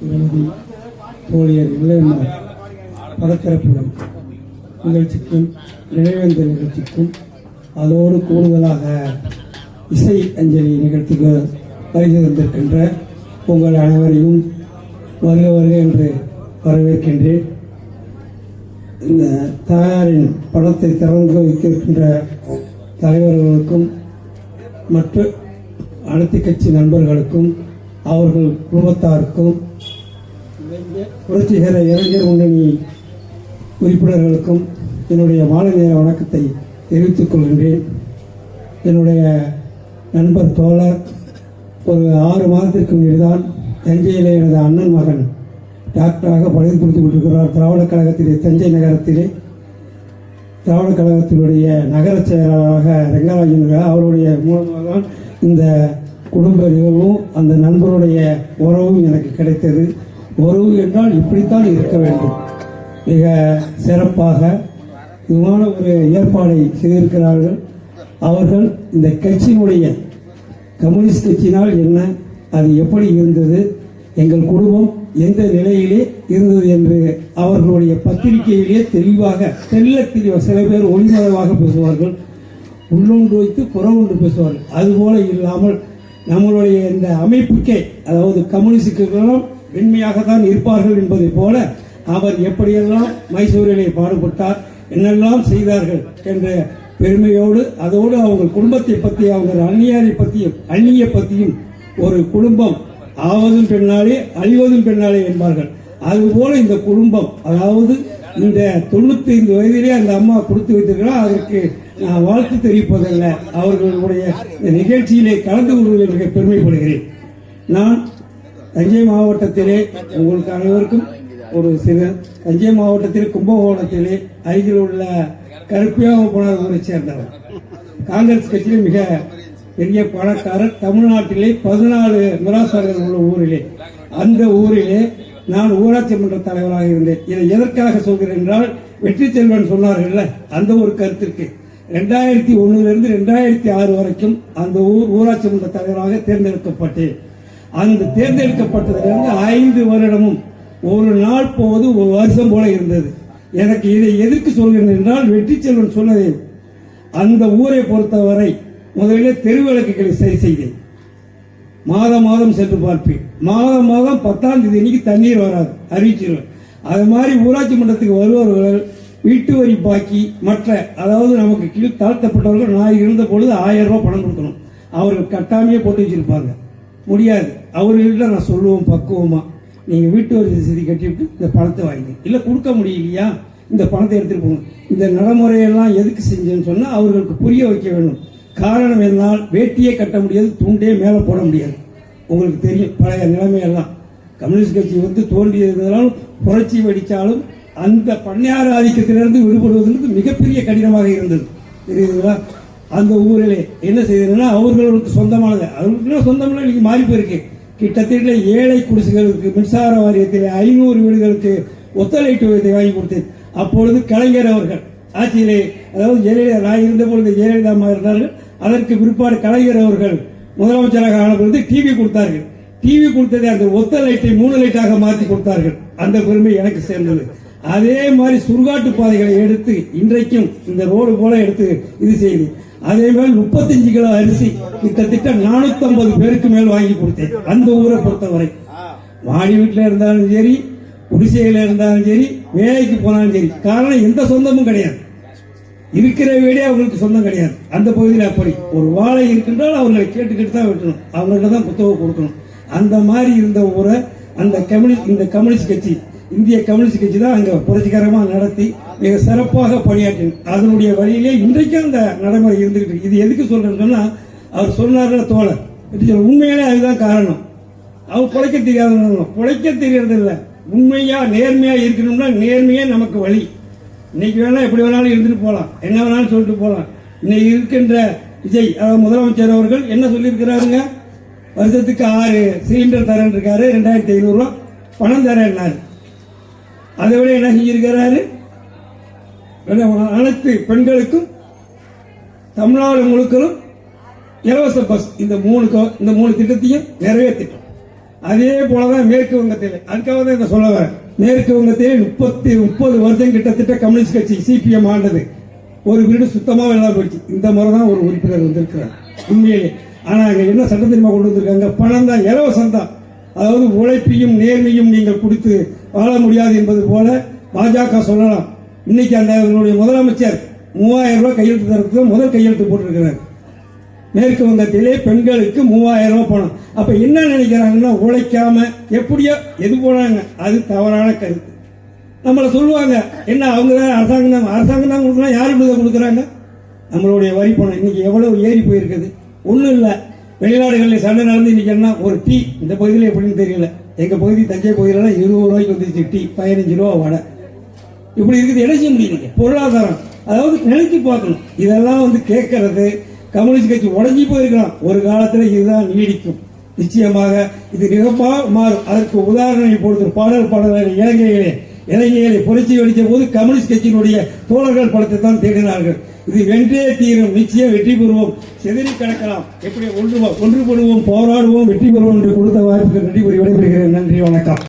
திருமதி தோழியர் இளையம்மாள் படத்திறப்பு நிகழ்ச்சிக்கும் நினைவேந்தல் நிகழ்ச்சிக்கும் அதோடு கூடுதலாக இசை அஞ்சலி நிகழ்ச்சிக்கு வருகை தந்திருக்கின்ற உங்கள் அனைவரையும் வருக வருக என்று வரவேற்கின்றேன். இந்த தாயாரின் படத்தை திறந்து வைக்கின்ற தலைவர்களுக்கும் மற்ற அனைத்து கட்சி நண்பர்களுக்கும் அவர்கள் குடும்பத்தாருக்கும் புரட்சிகர இளைஞர் முன்னணி உறுப்பினர்களுக்கும் என்னுடைய மாலை நேர வணக்கத்தை தெரிவித்துக் கொள்கின்றேன். என்னுடைய நண்பர் தோழர் ஒரு 6 மாதத்திற்கு முன்னால் தஞ்சையிலே எனது அண்ணன் மகன் டாக்டராக பணியில் கொடுத்து கொண்டிருக்கிறார். திராவிடக் கழகத்திலே தஞ்சை நகரத்திலே திராவிடக் கழகத்தினுடைய நகர செயலாளராக ரெங்கராஜன் அவருடைய மூலமாக தான் இந்த குடும்ப நிகழ்வும் அந்த நண்பருடைய உறவும் எனக்கு கிடைத்தது. உறவு என்றால் இப்படித்தான் இருக்க வேண்டும். மிக சிறப்பாக விமான ஒரு ஏற்பாடை செய்திருக்கிறார்கள். அவர்கள் இந்த கட்சியினுடைய கம்யூனிஸ்ட் கட்சியினால் என்ன, அது எப்படி இருந்தது, எங்கள் குடும்பம் எந்த நிலையிலே இருந்தது என்று அவர்களுடைய பத்திரிகையிலே தெளிவாக சில பேர் ஒளிமறைவாக பேசுவார்கள், உள்ளொன்று வைத்து புறமொன்று பேசுவார்கள். அதுபோல இல்லாமல் நம்மளுடைய இந்த அமைப்புக்கே, அதாவது கம்யூனிஸ்டுகளும் வெண்மையாகத்தான் இருப்பார்கள் என்பதை போல அவர் எப்படியெல்லாம் மைசூரிலே பாடுபட்டார், என்னெல்லாம் செய்தார்கள் என்ற பெருமையோடு, அதோடு அவங்க குடும்பத்தை பற்றி, அவங்க அந்நிய பற்றியும் ஒரு குடும்பம் ஆவதும் பெண்ணாலே அழிவதும் பெண்ணாலே என்பார்கள். அதுபோல இந்த குடும்பம், அதாவது இந்த 95 வயதிலே அந்த அம்மா கொடுத்து வைத்திருக்கிறார். அதற்கு நான் வாழ்த்து தெரிவிப்பதல்ல, அவர்களுடைய நிகழ்ச்சியிலே கலந்து கொள்வதில் மிக பெருமைப்படுகிறேன். நான் தஞ்சை மாவட்டத்திலே உங்களுக்கு அனைவருக்கும் ஒரு தஞ்சை மாவட்டத்தில் கும்பகோணத்திலே அருகில் உள்ள கருப்பியாவூரை சேர்ந்தவர். காங்கிரஸ் கட்சியிலே மிக பெரிய பணக்காரர். தமிழ்நாட்டிலே 14 மிராசார்கள் உள்ள ஊரிலே, அந்த ஊரிலே நான் ஊராட்சி மன்ற தலைவராக இருந்தேன். இதை எதற்காக சொல்கிறேன் என்றால், வெற்றி செல்வன் சொன்னார்கள் அந்த ஒரு கருத்திற்கு 2001 2006 வரைக்கும் அந்த ஊராட்சி மன்ற தலைவராக தேர்ந்தெடுக்கப்பட்டேன். அந்த தேர்ந்தெடுக்கப்பட்டதிலிருந்து 5 வருடமும் ஒரு நாள் போவது ஒரு வருஷம் போல இருந்தது. எனக்கு இதை எதற்கு சொல்கிறேன் என்றால், வெற்றி செல்வன் சொன்னதை அந்த ஊரை பொறுத்தவரை முதலில் தெருவிளக்குகளை சரி செய்தேன். மாதம் சென்று பார்ப்பேன். மாதம் 10ஆம் தேதி அன்னைக்கு தண்ணீர் வராது, அறிவிச்சிருவேன். அது மாதிரி ஊராட்சி மன்றத்துக்கு வருபவர்கள் வீட்டு வரி பாக்கி மற்ற, அதாவது நமக்கு கீழ் தாழ்த்தப்பட்டவர்கள் நான் இருந்த பொழுது 1000 ரூபாய் பணம் கொடுக்கணும். அவர்கள் கட்டாமையே போட்டு வச்சிருப்பாங்க. முடியாது. அவர்கள்ட்ட நான் சொல்லுவோம் பக்குவமா, நீங்க வீட்டு வரி ரசீது கட்டிவிட்டு இந்த பணத்தை வாங்கி, இல்ல கொடுக்க முடியலையா இந்த பணத்தை எடுத்துட்டு போங்க. இந்த நடைமுறையெல்லாம் எதுக்கு செஞ்சேன்னு சொன்னா அவர்களுக்கு புரிய வைக்க வேண்டும். காரணம் என்னால் வேட்டியே கட்ட முடியாது, துண்டே மேலே போட முடியாது. உங்களுக்கு தெரியும் பழைய நிலைமையெல்லாம். கம்யூனிஸ்ட் கட்சி தோன்றியதாலும் புரட்சி வெடித்தாலும் அந்த பண்ணையார் ஆதிக்கத்திலிருந்து விடுபடுவதற்கு மிகப்பெரிய கடினமாக இருந்தது. தெரியுதுங்களா? அந்த ஊரிலே என்ன செய்ததுன்னா, அவர்களுக்கு சொந்தமானது, அவர்களுக்கு சொந்தமான இன்னைக்கு மாறி போயிருக்கு. கிட்டத்தட்ட ஏழை குடிசுகளுக்கு மின்சார வாரியத்தில் 500 வீடுகளுக்கு ஒத்தலைட்டு வாங்கி கொடுத்தேன். அப்பொழுது கலைஞர் அவர்கள் ஆட்சியிலே, அதாவது ஜெயலலிதா, நான் இருந்த பொழுது ஜெயலலிதா அம்மா இருந்தார்கள். அதற்கு பிற்பாடு கலைஞர் அவர்கள் முதலமைச்சராக ஆன பொழுது டிவி கொடுத்தார்கள். டிவி கொடுத்ததை அந்த ஒத்த லைட்டை 3 லைட்டாக மாற்றி கொடுத்தார்கள். அந்த பெருமை எனக்கு சேர்ந்தது. அதே மாதிரி சுடுகாட்டு பாதைகளை எடுத்து இன்றைக்கும் இந்த ரோடு போல எடுத்து இது செய்து, அதே மாதிரி 35 கிலோ அரிசி கிட்டத்தட்ட 450 பேருக்கு மேல் வாங்கி கொடுத்தேன். அந்த ஊரை பொறுத்தவரை மாடி வீட்டில் இருந்தாலும் சரி, குடிசையில இருந்தாலும் சரி, வேலைக்கு போனாலும் சரி, காரணம் எந்த சொந்தமும் கிடையாது. இருக்கிற வீடே அவங்களுக்கு சொந்தம் கிடையாது. அந்த பகுதியில் அப்படி ஒரு வாழை இருக்கின்றால் அவர்களை கேட்டுக்கிட்டு தான் வெட்டணும், அவங்கள்ட்ட தான் புத்தகம் கொடுக்கணும். அந்த மாதிரி இருந்த ஊரை இந்த கம்யூனிஸ்ட் கட்சி, இந்திய கம்யூனிஸ்ட் கட்சி தான் அங்க புரட்சிகரமாக நடத்தி மிக சிறப்பாக பணியாற்றின. அதனுடைய வழியிலே இன்றைக்கும் அந்த நடைமுறை இருந்துகிட்டு. இது எதுக்கு சொல்றேன்னு சொன்னா, அவர் சொன்னார்கள் தோழர், உண்மையிலே அதுதான் காரணம். அவர் பிழைக்க தெரியறது இல்லை. உண்மையா நேர்மையா இருக்கணும்னா நேர்மையா நமக்கு வழி. இன்னைக்கு வேணா எப்படி வேணாலும் இருந்துட்டு போகலாம், என்ன வேணாலும் சொல்லிட்டு போகலாம். இன்னைக்கு இருக்கின்ற விஜய், அதாவது முதலமைச்சர் அவர்கள் என்ன சொல்லியிருக்கிறாருங்க, வருஷத்துக்கு 6 சிலிண்டர் தரேன் இருக்காரு, 2500 ரூபாய் பணம் தரேன்னாரு. அதை விட என்ன செஞ்சிருக்கிறாரு, அனைத்து பெண்களுக்கும் தமிழ்நாடு முழுக்களும் இலவச பஸ், இந்த 3 திட்டத்தையும் நிறைவேற்றிட்டோம். அதே போலதான் மேற்கு வங்கத்தில், அதுக்காக தான் இதை சொல்ல வரேன். மேற்கு வங்கத்திலே 30 வருஷம் கிட்டத்தட்ட கம்யூனிஸ்ட் கட்சி சிபிஎம் ஆண்டது. ஒரு வீடு சுத்தமாக எல்லாம் போயிடுச்சு. இந்த முறை தான் ஒரு உறுப்பினர் வந்திருக்கிறார் உண்மையிலே. ஆனா அங்க என்ன சட்டம் தெரியுமா கொண்டு வந்திருக்காங்க? பணம் தான், இலவசம் தான். அதாவது உழைப்பையும் நேர்மையும் நீங்கள் கொடுத்து வாழ முடியாது என்பது போல பாஜக சொல்லலாம். இன்னைக்கு அந்த முதலமைச்சர் 3000 ரூபாய் கையெழுத்து தரத்துக்கு முதல் கையெழுத்து போட்டிருக்கிறார். மேற்கு வங்கத்திலே பெண்களுக்கு 3000 ரூபாய் பணம். அப்ப என்ன நினைக்கிறாங்கன்னா, உழைக்காம எப்படியோ எது போனாங்க, அது தவறான கருத்து. நம்மள சொல்லுவாங்க என்ன, அவங்க தான் அரசாங்கம் தான் கொடுக்குறாங்க. யாருக்கு தான் கொடுக்குறாங்க? நம்மளுடைய வரி பணம். இன்னைக்கு எவ்வளவு ஏறி போயிருக்குது. ஒன்றும் இல்லை, வெளிநாடுகளில் சண்டை நடந்து இன்னைக்கு என்ன, ஒரு டீ இந்த பகுதியில் எப்படின்னு தெரியல, எங்க பகுதி தஞ்சை பகுதியிலாம் 20 ரூபாய்க்கு வந்துருச்சு டீ, 15 ரூபா வடை. இப்படி இருக்குது. என்ன செய்ய முடியுங்க? பொருளாதாரம். அதாவது நினைச்சு பார்க்கணும். இதெல்லாம் கேட்கறது கம்யூனிஸ்ட் கட்சி உடஞ்சி போயிருக்கலாம். ஒரு காலத்தில் இதுதான் நீடிக்கும். நிச்சயமாக இது நிகழ்ப்பாக மாறும். அதற்கு உதாரணம் இப்பொழுது பாடல் இலங்கையிலே புரட்சி வெடித்த போது கம்யூனிஸ்ட் கட்சியினுடைய தோழர்கள் படத்தை தான் தேடினார்கள். இது வென்றே தீரும், நிச்சயம் வெற்றி பெறுவோம், செதறி கிடக்கலாம், எப்படி ஒன்றுபடுவோம், போராடுவோம், வெற்றி பெறுவோம் என்று கொடுத்த வாய்ப்புக்கு நன்றி கூறி விடைபெறுகிறேன். நன்றி, வணக்கம்.